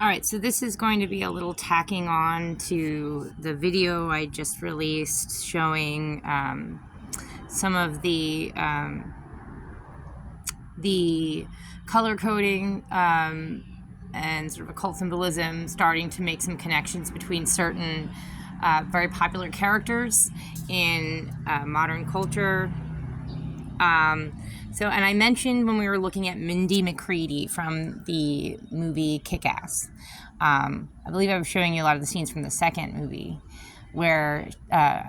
All right, so this is going to be a little tacking on to the video I just released showing some of the color coding and sort of occult symbolism, starting to make some connections between certain very popular characters in modern culture. And I mentioned when we were looking at Mindy McCready from the movie Kickass. I believe I was showing you a lot of the scenes from the second movie where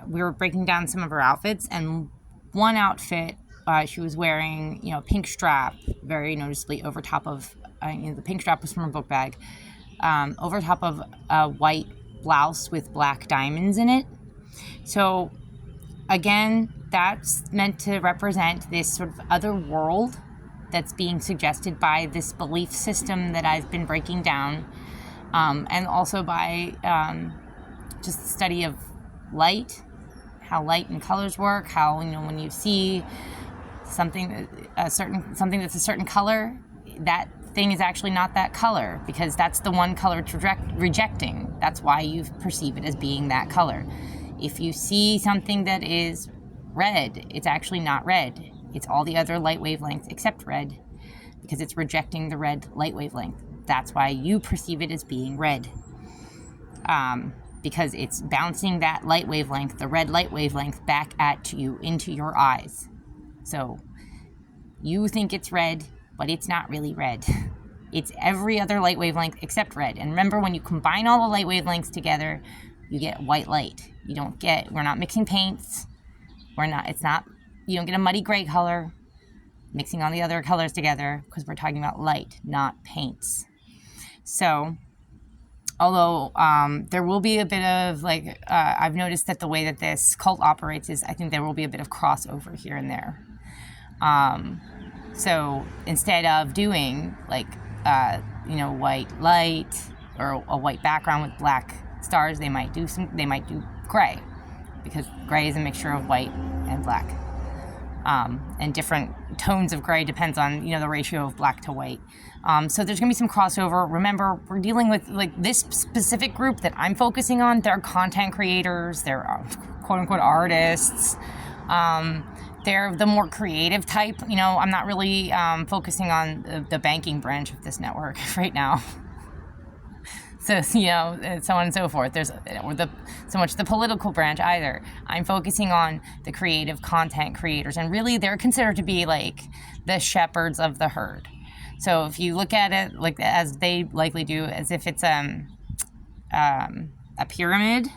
we were breaking down some of her outfits, and one outfit she was wearing, a pink strap, very noticeably over top of, the pink strap was from her book bag, over top of a white blouse with black diamonds in it. So again, that's meant to represent this sort of other world that's being suggested by this belief system that I've been breaking down, and also by just the study of light, how light and colors work, how, when you see something that's a certain color, that thing is actually not that color, because that's the one color rejecting. That's why you perceive it as being that color. If you see something that is red, it's actually not red. It's all the other light wavelengths except red, because it's rejecting the red light wavelength. That's why you perceive it as being red, because it's bouncing that light wavelength, the red light wavelength, back at you into your eyes. So you think it's red, but it's not really red. It's every other light wavelength except red. And remember, when you combine all the light wavelengths together, you get white light. We're not mixing paints. You don't get a muddy gray color mixing all the other colors together, because we're talking about light, not paints. So, although there will be a bit of, I've noticed that the way that this cult operates is, I think there will be a bit of crossover here and there. So instead of doing white light or a white background with black stars, they might do gray, because gray is a mixture of white and black, and different tones of gray depends on the ratio of black to white. So there's gonna be some crossover. Remember, we're dealing with this specific group that I'm focusing on. They're content creators. They're quote unquote artists. They're the more creative type. I'm not really focusing on the banking branch of this network right now. So, and so on and so forth. So much the political branch either. I'm focusing on the creative content creators, and really they're considered to be the shepherds of the herd. So if you look at it as they likely do, as if it's a pyramid.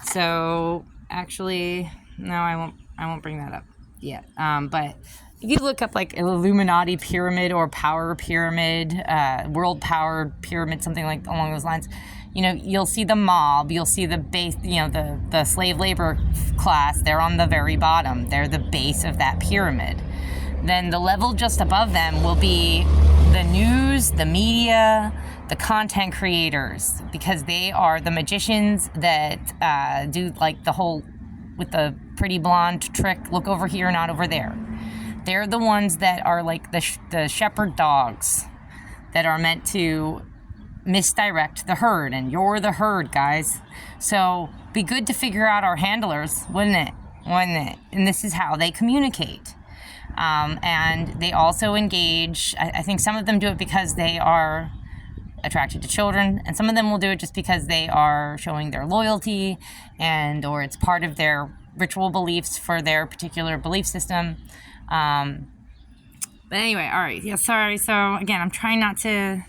So actually, no, I won't bring that up yet. But if you look up an Illuminati pyramid or power pyramid, world power pyramid, something along those lines, you'll see the mob, you'll see the base, the slave labor class. They're on the very bottom. They're the base of that pyramid. Then the level just above them will be the news, the media, the content creators, because they are the magicians that do the whole with the pretty blonde trick, look over here, not over there. They're the ones that are the shepherd dogs that are meant to misdirect the herd, and you're the herd, guys. So be good to figure out our handlers, wouldn't it? And this is how they communicate. And they also engage, I think some of them do it because they are attracted to children, and some of them will do it just because they are showing their loyalty or it's part of their ritual beliefs for their particular belief system. But anyway, all right. Yeah, sorry. So again, I'm trying not to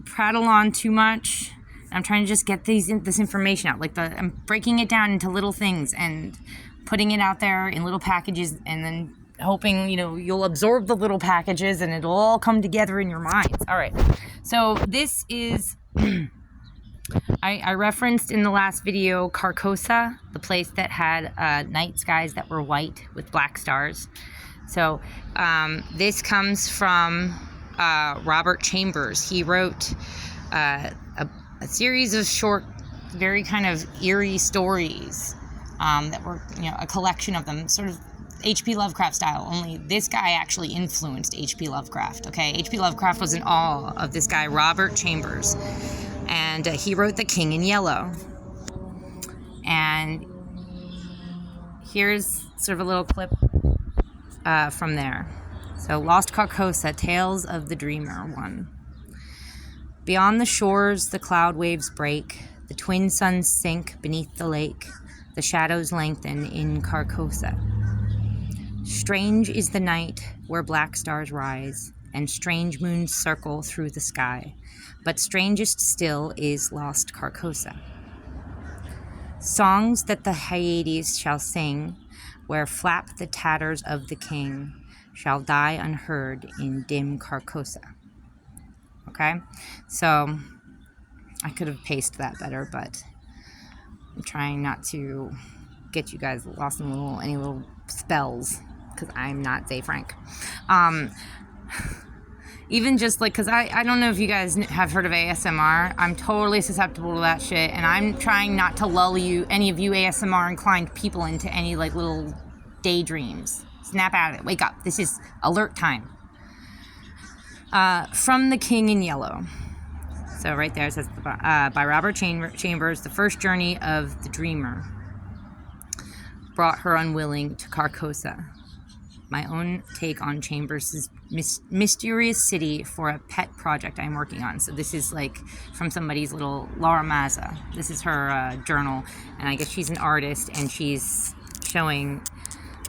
prattle on too much. I'm trying to just get this information out. I'm breaking it down into little things and putting it out there in little packages, and then hoping you'll absorb the little packages and it'll all come together in your minds. All right. So this is I referenced in the last video Carcosa, the place that had night skies that were white with black stars. So this comes from Robert Chambers. He wrote a series of short, very kind of eerie stories that were, a collection of them, sort of H.P. Lovecraft style, only this guy actually influenced H.P. Lovecraft, okay? H.P. Lovecraft was in awe of this guy, Robert Chambers, and he wrote The King in Yellow. And here's sort of a little clip from there. So, Lost Carcosa, Tales of the Dreamer 1. Beyond the shores, the cloud waves break, the twin suns sink beneath the lake, the shadows lengthen in Carcosa. Strange is the night where black stars rise, and strange moons circle through the sky, but strangest still is Lost Carcosa. Songs that the Hyades shall sing, where flap the tatters of the king, shall die unheard in dim Carcosa. Okay, so I could have paced that better, but I'm trying not to get you guys lost in any little spells, because I'm not Zay Frank. Even just like, because I don't know if you guys have heard of ASMR. I'm totally susceptible to that shit, and I'm trying not to lull any of you ASMR inclined people into any like little daydreams. Snap out of it. Wake up. This is alert time. From The King in Yellow. So right there it says, by Robert Chambers, the first journey of the dreamer brought her unwilling to Carcosa. My own take on Chambers' mysterious city for a pet project I'm working on. So this is like from somebody's little Laura Mazza. This is her journal, and I guess she's an artist, and she's showing,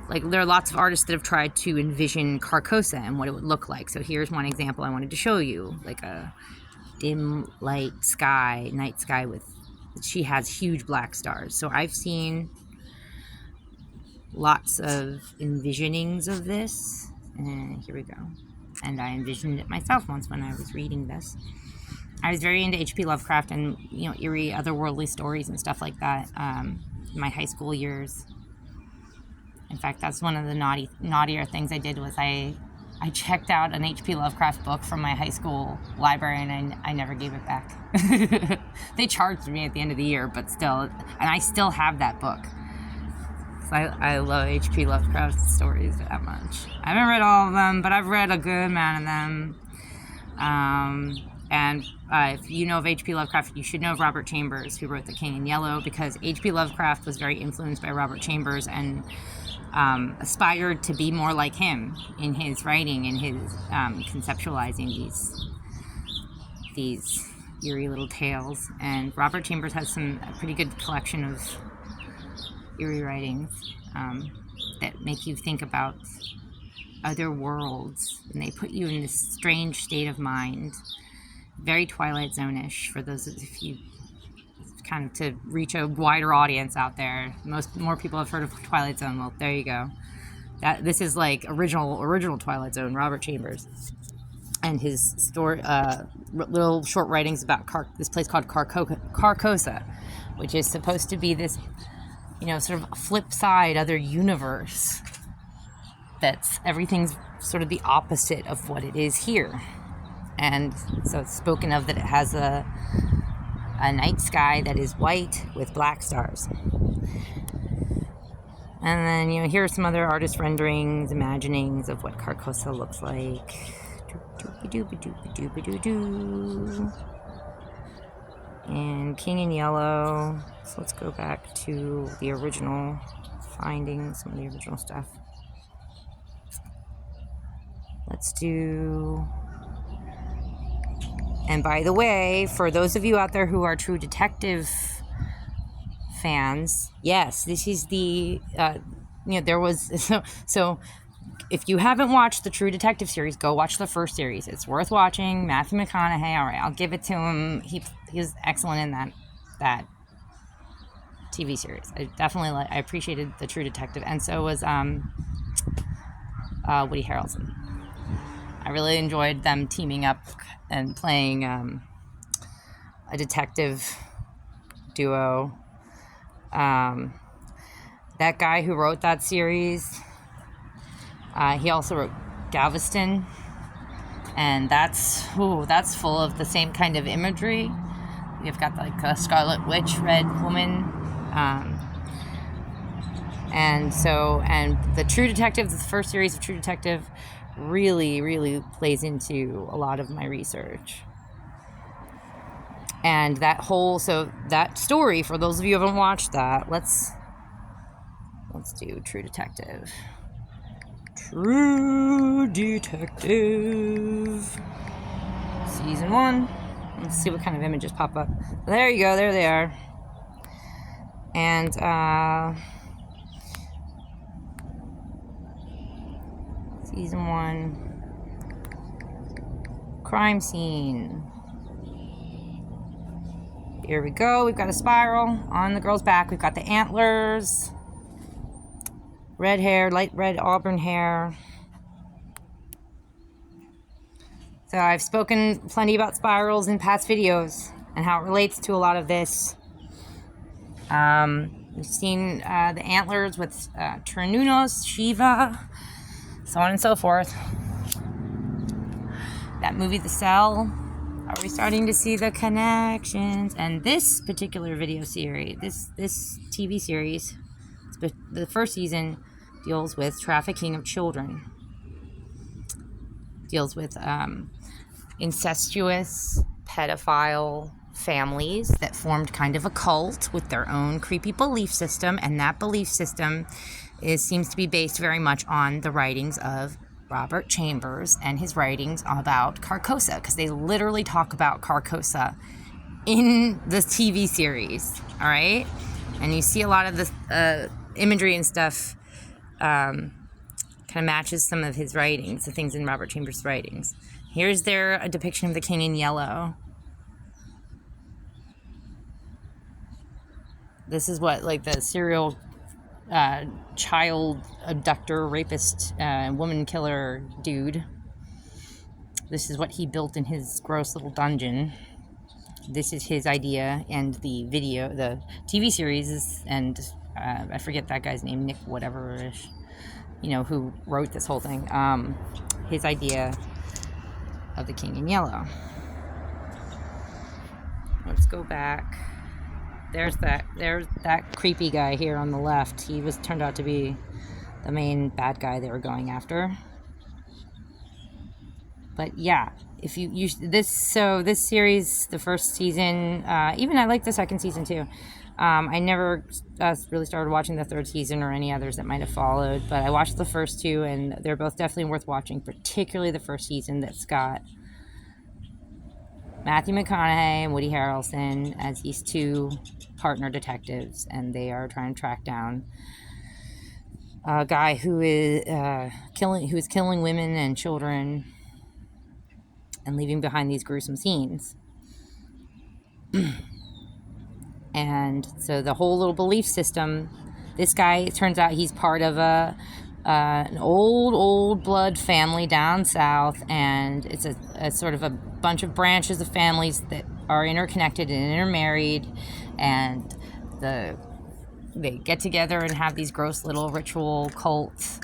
like, there are lots of artists that have tried to envision Carcosa and what it would look like. So here's one example I wanted to show you, like a dim light sky, night sky with, she has huge black stars. So I've seen lots of envisionings of this, and here we go. And I envisioned it myself once when I was reading this. I was very into H.P. Lovecraft and, you know, eerie otherworldly stories and stuff like that in my high school years. In fact, that's one of the naughtier things I did was I checked out an H.P. Lovecraft book from my high school library, and I never gave it back. They charged me at the end of the year, but still, and I still have that book. I love H.P. Lovecraft stories that much. I haven't read all of them, but I've read a good amount of them. And if you know of H.P. Lovecraft, you should know of Robert Chambers, who wrote The King in Yellow, because H.P. Lovecraft was very influenced by Robert Chambers and aspired to be more like him in his writing and his conceptualizing these eerie little tales. And Robert Chambers has a pretty good collection of eerie writings that make you think about other worlds, and they put you in this strange state of mind, very Twilight Zone-ish, for those of you, kind of to reach a wider audience out there. More people have heard of Twilight Zone. Well, there you go. This is like original Twilight Zone, Robert Chambers, and his story, little short writings about this place called Carcosa, which is supposed to be this, you know, sort of flip side, other universe that's everything's sort of the opposite of what it is here. And so it's spoken of that it has a night sky that is white with black stars. And then, you know, here are some other artist renderings, imaginings of what Carcosa looks like. And King in Yellow. So let's go back to the original findings, some of the original stuff. Let's do... And by the way, for those of you out there who are True Detective fans, yes, this is the, there was, so if you haven't watched the True Detective series, go watch the first series. It's worth watching. Matthew McConaughey, all right, I'll give it to him. He was excellent in that TV series. I appreciated the True Detective, and so was Woody Harrelson. I really enjoyed them teaming up and playing a detective duo. That guy who wrote that series, he also wrote Galveston, and that's full of the same kind of imagery. You've got like a Scarlet Witch, Red Woman, And the True Detective, the first series of True Detective, really plays into a lot of my research. And that story, for those of you who haven't watched that, let's do True Detective. True Detective. Season 1. Let's see what kind of images pop up. There you go, there they are. And, Season 1. Crime scene. Here we go. We've got a spiral on the girl's back. We've got the antlers. Red hair, light red auburn hair. So I've spoken plenty about spirals in past videos and how it relates to a lot of this. We've seen the antlers with Ternunos, Shiva, so on and so forth. That movie, The Cell. Are we starting to see the connections? And this particular video series, this TV series, the first season, deals with trafficking of children. Deals with incestuous, pedophile families that formed kind of a cult with their own creepy belief system, and that belief system seems to be based very much on the writings of Robert Chambers and his writings about Carcosa, because they literally talk about Carcosa in the TV series, all right? And you see a lot of this imagery and stuff kind of matches some of his writings, the things in Robert Chambers' writings. Here's a depiction of the King in Yellow. This is what, like, the serial child abductor, rapist, woman killer dude. This is what he built in his gross little dungeon. This is his idea, and the TV series and I forget that guy's name, Nick whatever, who wrote this whole thing. His idea of the King in Yellow. Let's go back. There's that creepy guy here on the left. He turned out to be the main bad guy they were going after. But yeah, if this series, the first season, even I like the second season too. I never really started watching the third season or any others that might have followed, but I watched the first two, and they're both definitely worth watching, particularly the first season that's got Matthew McConaughey and Woody Harrelson as these two partner detectives, and they are trying to track down a guy who is killing women and children and leaving behind these gruesome scenes. And so the whole little belief system, this guy, it turns out he's part of an old blood family down south, and it's a sort of a bunch of branches of families that are interconnected and intermarried, and they get together and have these gross little ritual cult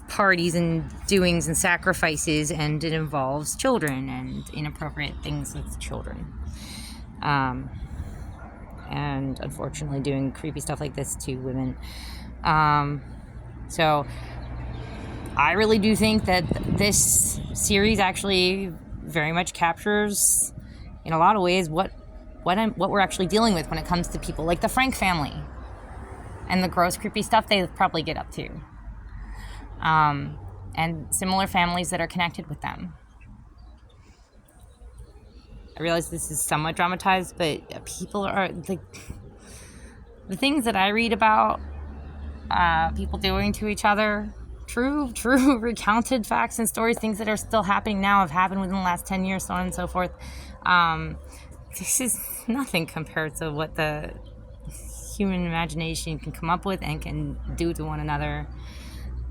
parties and doings and sacrifices, and it involves children and inappropriate things with children, and unfortunately doing creepy stuff like this to women. So I really do think that this series actually very much captures, in a lot of ways, what we're actually dealing with when it comes to people like the Frank family and the gross, creepy stuff they probably get up to, and similar families that are connected with them. I realize this is somewhat dramatized, but people are like, the things that I read about people doing to each other, true recounted facts and stories, things that are still happening now, have happened within the last 10 years, so on and so forth. This is nothing compared to what the human imagination can come up with and can do to one another.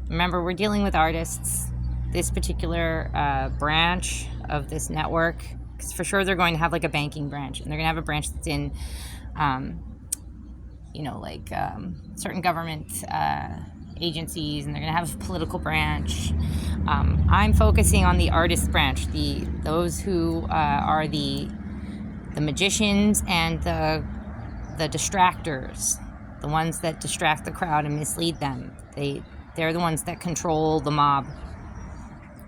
Remember, we're dealing with artists. This particular branch of this network, because for sure they're going to have like a banking branch, and they're going to have a branch that's in, certain government agencies, and they're going to have a political branch. I'm focusing on the artist branch, those who are the magicians and the the distractors, the ones that distract the crowd and mislead them. They're the ones that control the mob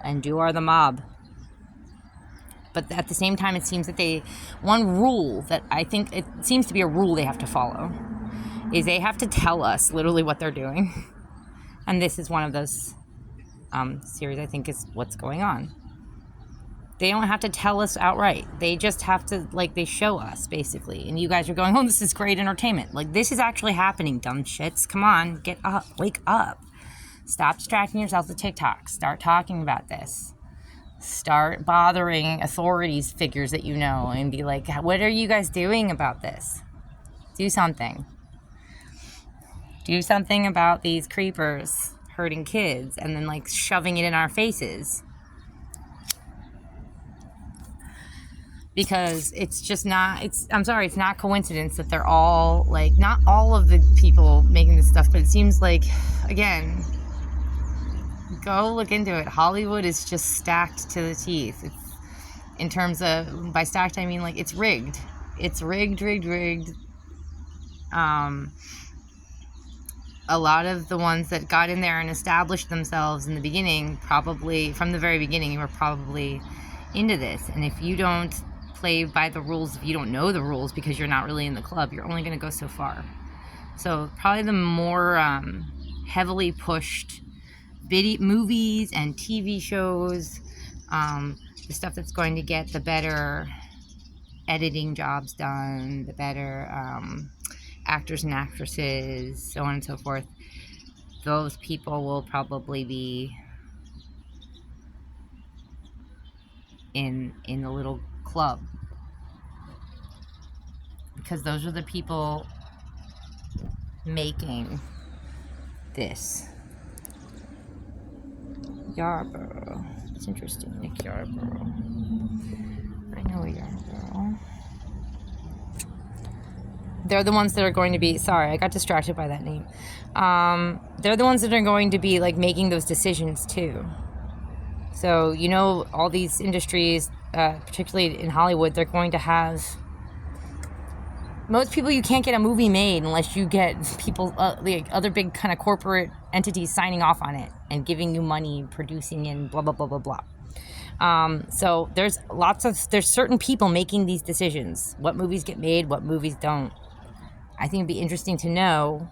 and are the mob. But at the same time, it seems that one rule that I think it seems to be a rule they have to follow is they have to tell us literally what they're doing. And this is one of those series, I think, is what's going on. They don't have to tell us outright. They just have to, like, they show us, basically. And you guys are going, oh, this is great entertainment. Like, this is actually happening, dumb shits. Come on, get up, wake up. Stop distracting yourself with TikTok. Start talking about this. Start bothering authorities figures that you know and be like, what are you guys doing about this? Do something. Do something about these creepers hurting kids and then, like, shoving it in our faces. Because it's just not, I'm sorry, it's not coincidence that they're all, like, not all of the people making this stuff, but it seems like, again, go look into it. Hollywood is just stacked to the teeth. It's, in terms of, by stacked, I mean, like, it's rigged. It's rigged. A lot of the ones that got in there and established themselves in the beginning, probably, from the very beginning, you were probably into this. And if you don't play by the rules, if you don't know the rules because you're not really in the club, you're only going to go so far. So probably the more heavily pushed movies and TV shows, the stuff that's going to get the better editing jobs done, the better actors and actresses, so on and so forth, those people will probably be in the little club, because those are the people making this. Yarborough. It's interesting. Nick Yarborough. I know Yarborough. They're the ones that are going to be, sorry, I got distracted by that name. They're the ones that are going to be, like, making those decisions too. So, you know, all these industries, particularly in Hollywood, they're going to have, most people, you can't get a movie made unless you get people, like other big kind of corporate entities signing off on it and giving you money, producing, and blah, blah, blah, blah, blah. So there's certain people making these decisions. What movies get made, what movies don't. I think it'd be interesting to know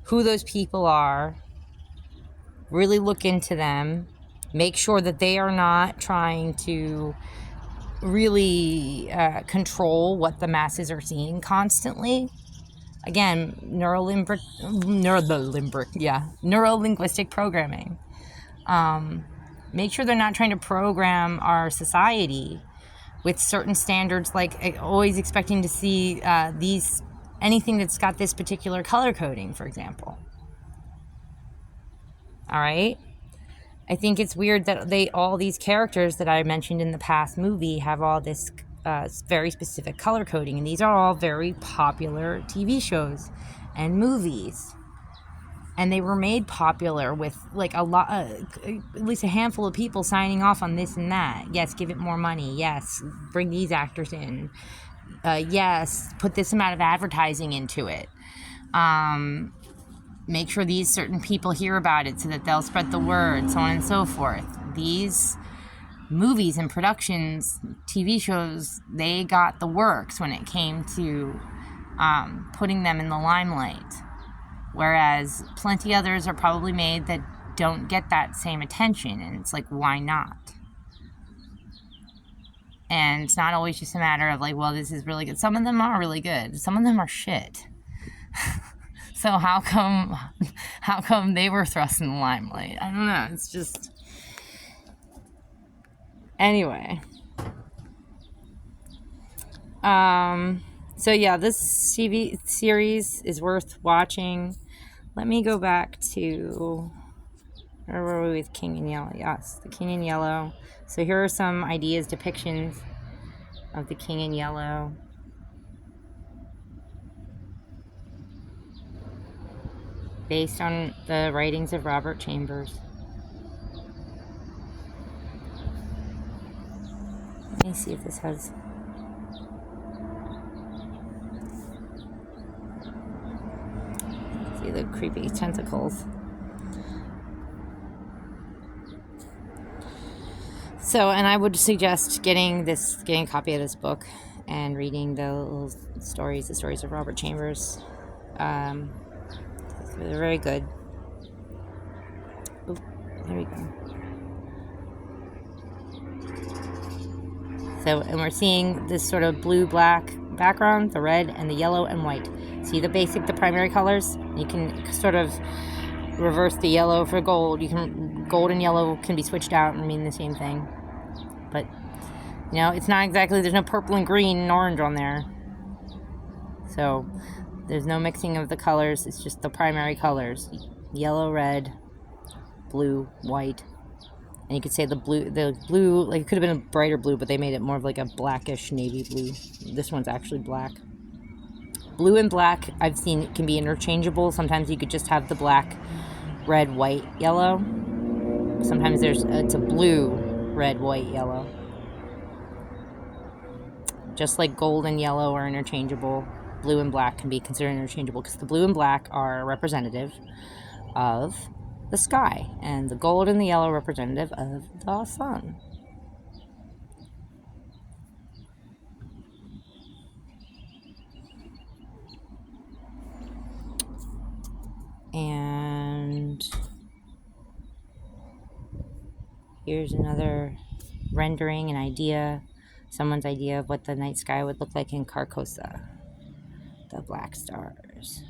who those people are, really look into them, make sure that they are not trying to really control what the masses are seeing constantly. Again, neuro-linguistic programming. Make sure they're not trying to program our society with certain standards, like always expecting to see anything that's got this particular color coding, for example. All right? I think it's weird that all these characters that I mentioned in the past movie have all this very specific color coding, and these are all very popular TV shows and movies. And they were made popular with, like, a lot, at least a handful of people signing off on this and that. Yes, give it more money. Yes, bring these actors in. Yes, put this amount of advertising into it. Make sure these certain people hear about it so that they'll spread the word, so on and so forth. These movies and productions, TV shows, they got the works when it came to putting them in the limelight. Whereas plenty others are probably made that don't get that same attention. And it's like, why not? And it's not always just a matter of, like, well, this is really good. Some of them are really good. Some of them are shit. So how come they were thrust in the limelight? I don't know. It's just... Anyway. So yeah, this TV series is worth watching. Let me go back to, where were we with King in Yellow? Yes, the King in Yellow. So here are some ideas, depictions of the King in Yellow. Based on the writings of Robert Chambers. Let me see if this has... See the creepy tentacles. So, and I would suggest getting a copy of this book and reading the little stories, the stories of Robert Chambers. They're very good. Oh, there we go. So, and we're seeing this sort of blue-black background, the red and the yellow and white. See the primary colors? You can sort of reverse the yellow for gold. Gold and yellow can be switched out and mean the same thing. But, you know, it's not exactly, there's no purple and green and orange on there. So, there's no mixing of the colors. It's just the primary colors. Yellow, red, blue, white. And you could say the blue, like it could have been a brighter blue, but they made it more of like a blackish navy blue. This one's actually black. Blue and black, I've seen, can be interchangeable. Sometimes you could just have the black, red, white, yellow. Sometimes it's a blue, red, white, yellow. Just like gold and yellow are interchangeable, blue and black can be considered interchangeable because the blue and black are representative of the sky, and the gold and the yellow representative of the sun. And here's another rendering, someone's idea of what the night sky would look like in Carcosa, the black stars.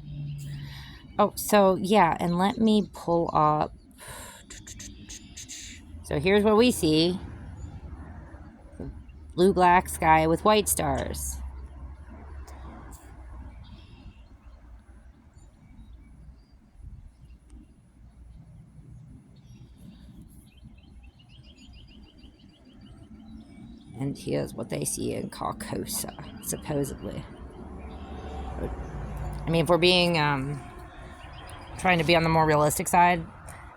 Oh, so yeah, and let me pull up. So here's what we see. Blue-black sky with white stars. And here's what they see in Carcosa, supposedly. I mean, if we're being trying to be on the more realistic side,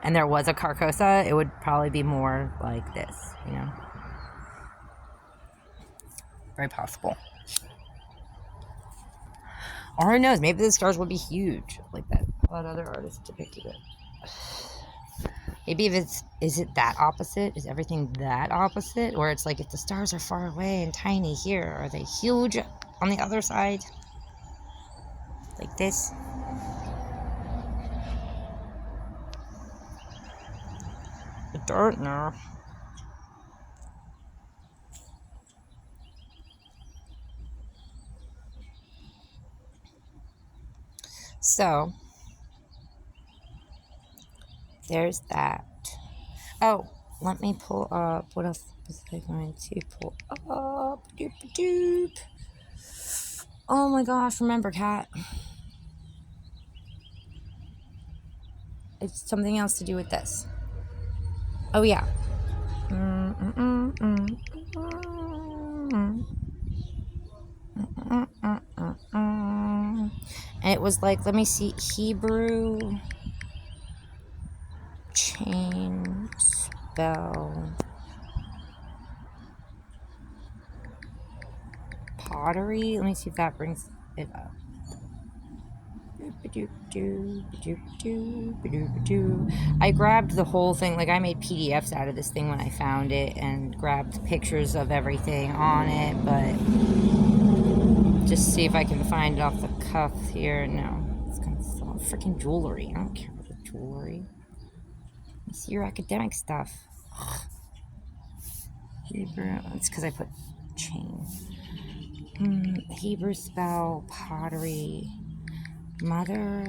and there was a Carcosa, it would probably be more like this, you know? Very possible. Or who knows, maybe the stars would be huge, like that other artist depicted it. Maybe is it that opposite? Is everything that opposite? Or it's like if the stars are far away and tiny here, are they huge on the other side? Like this? I don't know. So, there's that. Oh, let me pull up. What else was I going to pull up? Doop doop. Oh my gosh, remember, Kat. It's something else to do with this. Oh, yeah. And it was like, let me see, Hebrew chain spell pottery. Let me see if that brings it up. I grabbed the whole thing, like I made PDFs out of this thing when I found it and grabbed pictures of everything on it, but just see if I can find it off the cuff here. No, it's gonna fall. Freaking jewelry. I don't care about the jewelry. You see your academic stuff. Hebrew. It's because I put chain. Hebrew spell pottery. Mother.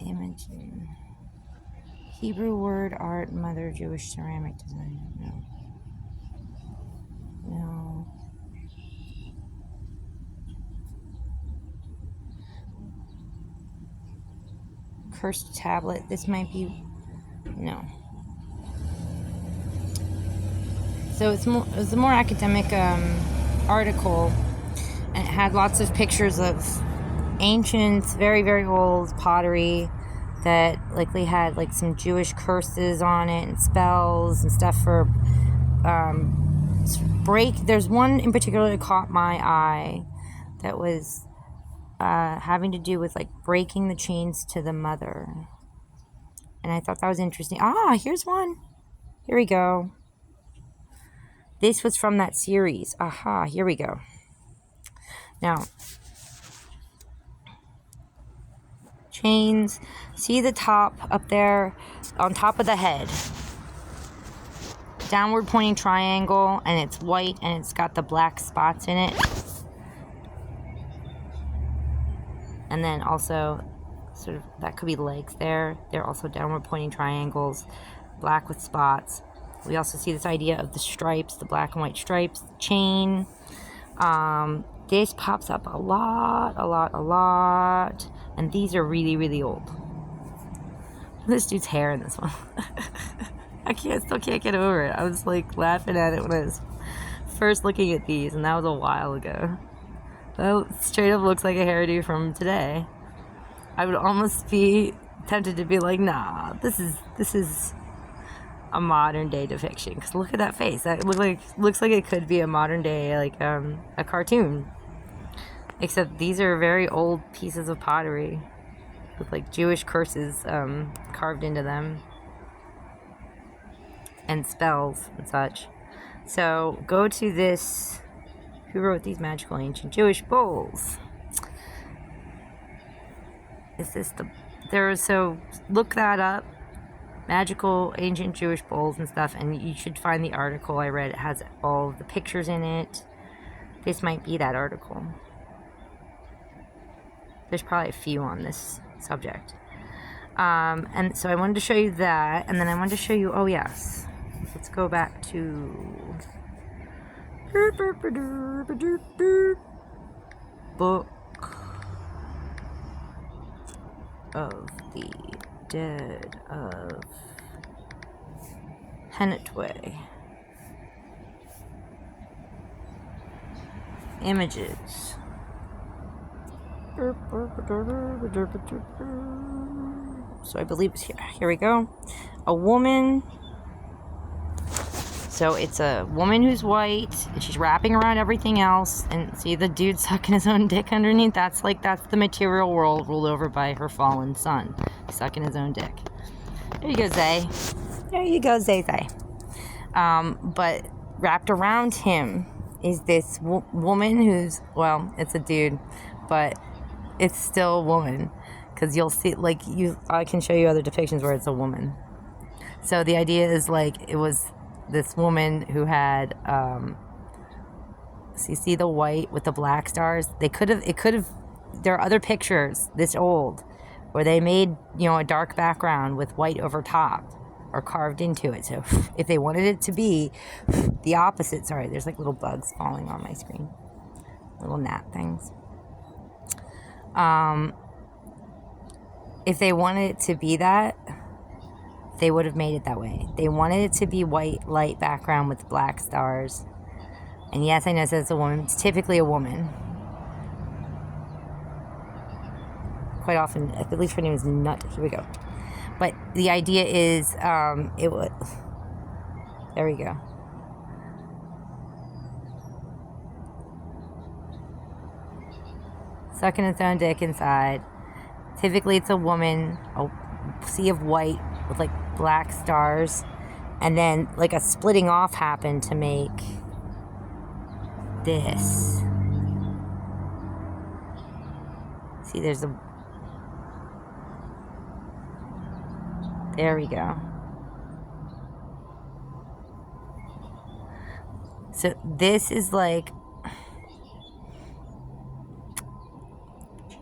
Imaging. Hebrew word art. Mother. Jewish ceramic design. No. Cursed tablet. This might be. No. So it was a more academic article, and it had lots of pictures of ancient, very, very old pottery, that likely had like some Jewish curses on it and spells and stuff for there's one in particular that caught my eye that was having to do with like breaking the chains to the mother, and I thought that was interesting. Here's one. Here we go. This was from that series. Here we go. Now, chains. See the top up there on top of the head? Downward pointing triangle, and it's white, and it's got the black spots in it. And then also, sort of, that could be legs there. They're also downward pointing triangles, black with spots. We also see this idea of the stripes, the black and white stripes, the chain. This pops up a lot. And these are really, really old. This dude's hair in this one. I still can't get over it. I was like laughing at it when I was first looking at these, and that was a while ago. That straight up looks like a hairdo from today. I would almost be tempted to be like, nah, this is a modern day depiction, because look at that face. That looks like it could be a modern day, like a cartoon, except these are very old pieces of pottery with like Jewish curses carved into them and spells and such. So go to this. Who wrote these magical ancient Jewish bowls? Is this so look that up. Magical ancient Jewish bowls and stuff, and you should find the article I read. It has all of the pictures in it. This might be that article. There's probably a few on this subject. And so I wanted to show you that, and then I wanted to show you, yes. Let's go back to Book of the Dead of Henetway. Images. So I believe it's here. Here we go. A woman. So it's a woman who's white, and she's wrapping around everything else. And see the dude sucking his own dick underneath? That's the material world ruled over by her fallen son, sucking his own dick. There you go, Zay. There you go, Zay. But wrapped around him is this woman who's, well, it's a dude, but it's still a woman. Because you'll see, I can show you other depictions where it's a woman. So the idea is it was this woman who had, so you see the white with the black stars? There are other pictures this old where they made, a dark background with white over top or carved into it. So if they wanted it to be the opposite, sorry, there's little bugs falling on my screen. Little gnat things. If they wanted it to be that, they would have made it that way. They wanted it to be white, light background with black stars. And yes, I know it says it's a woman. It's typically a woman. Quite often, I believe her name is Nut. Here we go. But the idea is, it would... There we go. Sucking its own dick inside. Typically, it's a woman, a sea of white with black stars, and then a splitting off happened to make this. See, there's a... There we go. So this is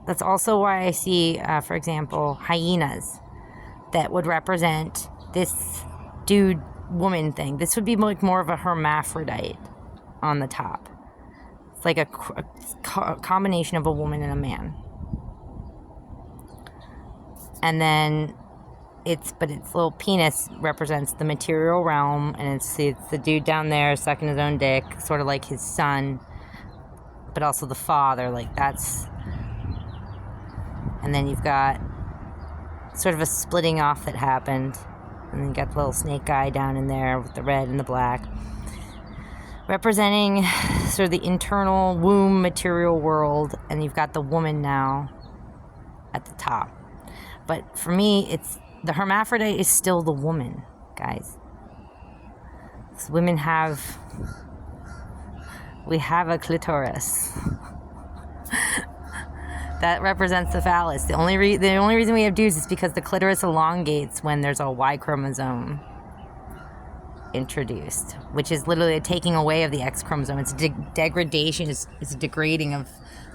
that's also why I see, for example, hyenas that would represent this dude woman thing. This would be more of a hermaphrodite on the top. It's a combination of a woman and a man. And then its little penis represents the material realm, and it's the dude down there sucking his own dick, sort of like his son, but also the father. That's... And then you've got sort of a splitting off that happened. And then you got the little snake guy down in there with the red and the black, representing sort of the internal womb material world. And you've got the woman now at the top. But for me, it's the hermaphrodite is still the woman, guys. So women we have a clitoris. That represents the phallus. The only reason we have dudes is because the clitoris elongates when there's a Y chromosome introduced, which is literally a taking away of the X chromosome. It's a degradation. It's a degrading of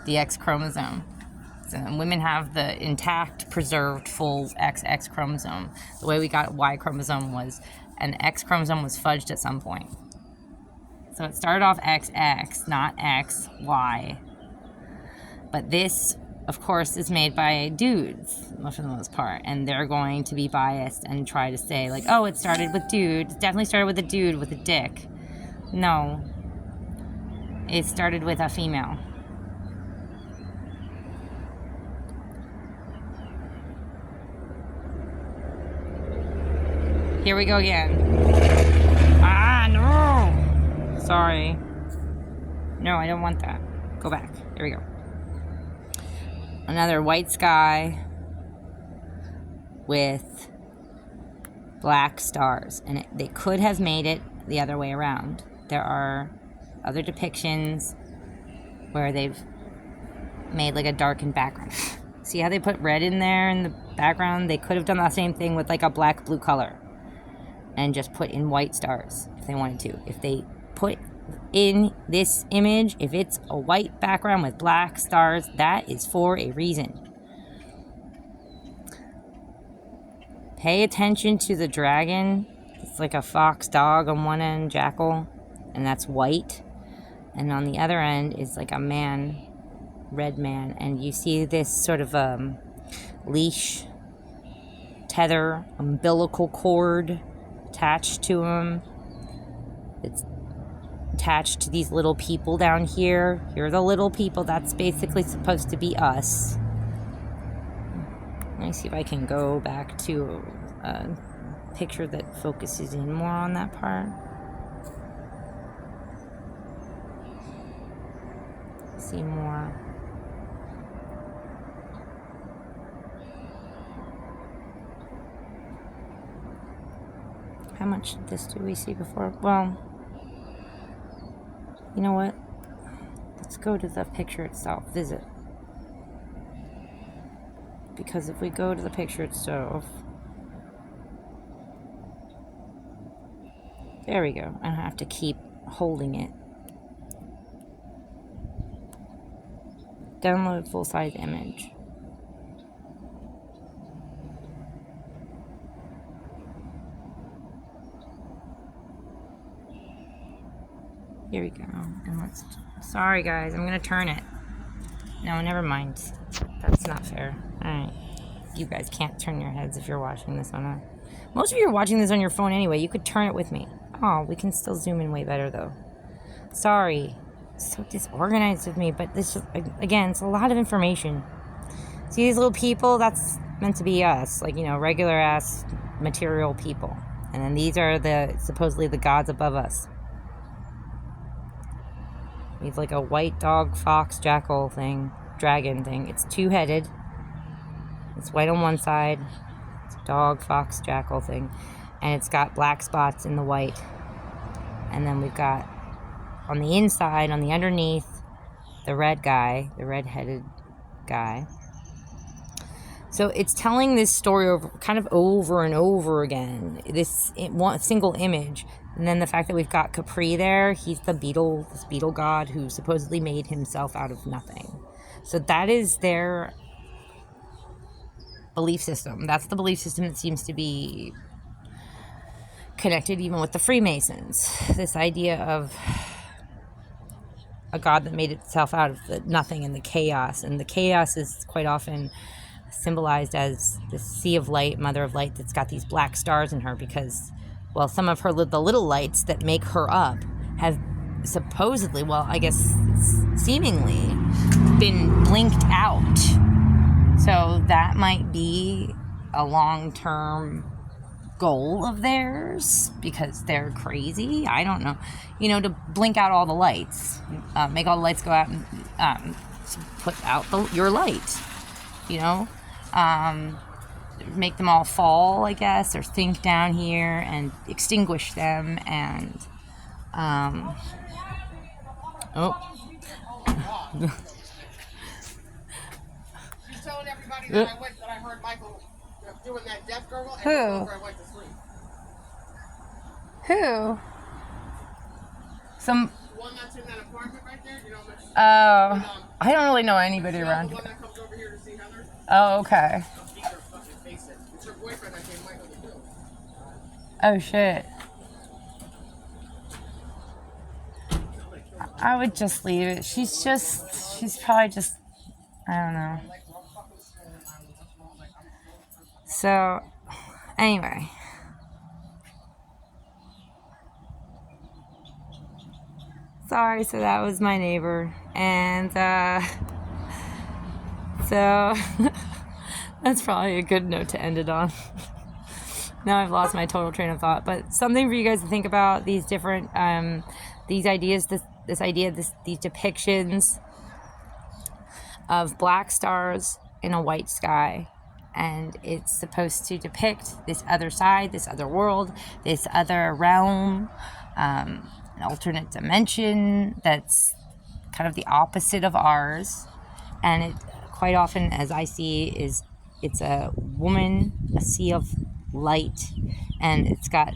the X chromosome. So women have the intact, preserved, full XX chromosome. The way we got Y chromosome was an X chromosome was fudged at some point. So it started off XX, not XY. But this, of course, is made by dudes, for the most part. And they're going to be biased and try to say, like, oh, it started with dude. It definitely started with a dude with a dick. No. It started with a female. Here we go again. Ah, no! Sorry. No, I don't want that. Go back. Here we go. Another white sky with black stars. And they could have made it the other way around. There are other depictions where they've made like a darkened background. See how they put red in there in the background? They could have done the same thing with like a black-blue color and just put in white stars if they wanted to. If they put in this image, if it's a white background with black stars, that is for a reason. Pay attention to the dragon. It's like a fox dog on one end, jackal, and that's white. And on the other end is like a man, red man, and you see this sort of leash, tether, umbilical cord attached to him. It's attached to these little people down here. Here are the little people. That's basically supposed to be us. Let me see if I can go back to a picture that focuses in more on that part. See more. How much of this did we see before? Well, you know what? Let's go to the picture itself. Visit. Because if we go to the picture itself... There we go. I don't have to keep holding it. Download full-size image. Here we go. And let's... Sorry, guys. I'm going to turn it. No, never mind. That's not fair. Alright. You guys can't turn your heads if you're watching this on a... Most of you are watching this on your phone anyway. You could turn it with me. Oh, we can still zoom in way better, though. Sorry. It's so disorganized with me, but this, again, it's a lot of information. See these little people? That's meant to be us. Like, you know, regular-ass material people. And then these are the, supposedly the gods above us. He's like a white dog, fox, jackal thing, dragon thing. It's two-headed. It's white on one side. It's a dog, fox, jackal thing. And it's got black spots in the white. And then we've got, on the inside, on the underneath, the red guy, the red-headed guy. So it's telling this story over and over again. This one single image. And then the fact that we've got Capri there, he's the beetle, this beetle god who supposedly made himself out of nothing. So that is their belief system. That's the belief system that seems to be connected even with the Freemasons. This idea of a god that made itself out of the nothing and the chaos. And the chaos is quite often symbolized as the sea of light, mother of light, that's got these black stars in her because... Well, some of her the little lights that make her up have supposedly, well, I guess seemingly, been blinked out. So that might be a long-term goal of theirs because they're crazy. I don't know. To blink out all the lights, make all the lights go out and put out your light, make them all fall, I guess, or sink down here and extinguish them. And She's telling everybody that I heard Michael doing that death gurgle, and Who? I went to sleep. Who? Some. The one that's in that apartment right there, I don't really know anybody around the here. one that comes over here to see Heather. Oh, okay. I'll beat her fucking face in. It's her boyfriend that gave Michael the bill. Oh, shit. I would just leave it. She's probably just, I don't know. So, anyway. Sorry, so that was my neighbor. And, so, that's probably a good note to end it on. Now I've lost my total train of thought. But something for you guys to think about, these different, these ideas, these depictions of black stars in a white sky. And it's supposed to depict this other side, this other world, this other realm, an alternate dimension that's kind of the opposite of ours. And it quite often, as I see, it's a woman, a sea of light, and it's got,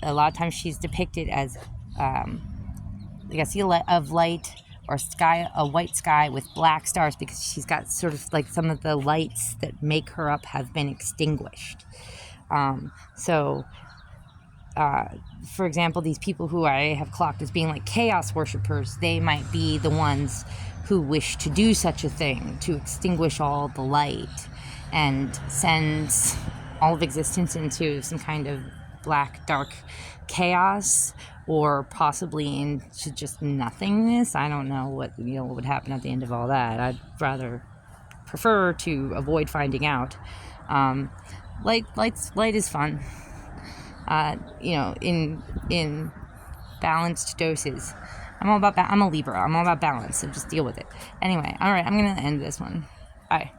a lot of times she's depicted as like a sea of light, or sky, a white sky with black stars, because she's got sort of like some of the lights that make her up have been extinguished. For example, these people who I have clocked as being like chaos worshippers, they might be the ones who wish to do such a thing, to extinguish all the light and send all of existence into some kind of black, dark chaos, or possibly into just nothingness. I don't know what would happen at the end of all that. I'd rather prefer to avoid finding out. Light is fun. In balanced doses. I'm a Libra. I'm all about balance, so just deal with it. Anyway, all right, I'm gonna end this one. Bye.